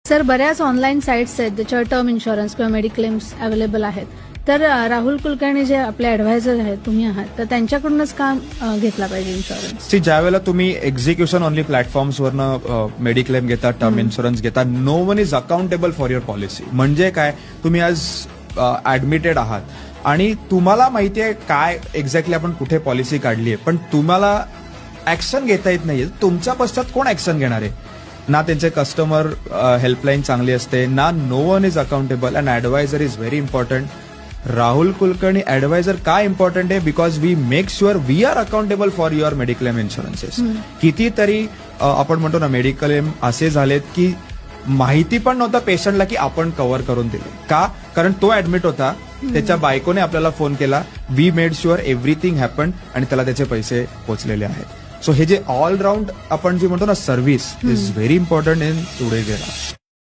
Sir, बऱ्याच online sites आहेत ज्याच्यावर टर्म इन्शुरन्स किंवा मेडिक्लेम्स अवेलेबल आहेत. तर राहुल कुलकर्णी जे आपले ॲडवायझर आहेत, तुम्ही आहात, तर त्यांच्याकडूनच का घेतला पाहिजे इन्शुरन्स? ज्या वेळेला तुम्ही एक्झिक्युशन ओनली प्लॅटफॉर्म्सवरनं मेडिक्लेम घेता, टर्म इन्शुरन्स घेता, no one is accountable for your policy. म्हणजे काय, तुम्ही आज ऍडमिटेड आहात आणि तुम्हाला माहिती आहे काय एक्झॅक्टली आपण कुठे पॉलिसी काढली आहे, पण तुम्हाला ऍक्शन घेता येत नाहीये. तुमच्या पश्चात कोण ऍक्शन घेणार आहे? ना त्यांचे कस्टमर हेल्पलाईन चांगली असते, ना no one is accountable. And advisor is very important. Rahul Kulkarni advisor का इम्पॉर्टंट आहे? Because we make sure we are accountable for your mediclaim insurances. कितीतरी आपण म्हणतो ना, मेडिक्लेम असे झालेत की माहिती पण नव्हतं पेशंटला की आपण कव्हर करून दिले. का? कारण तो ऍडमिट होता, त्याच्या बायकोने आपल्याला फोन केला, we made sure everything happen आणि त्याला त्याचे पैसे पोचलेले आहेत. सो हे जे ऑलराऊंड आपण जे म्हणतो ना service is very important in today's era.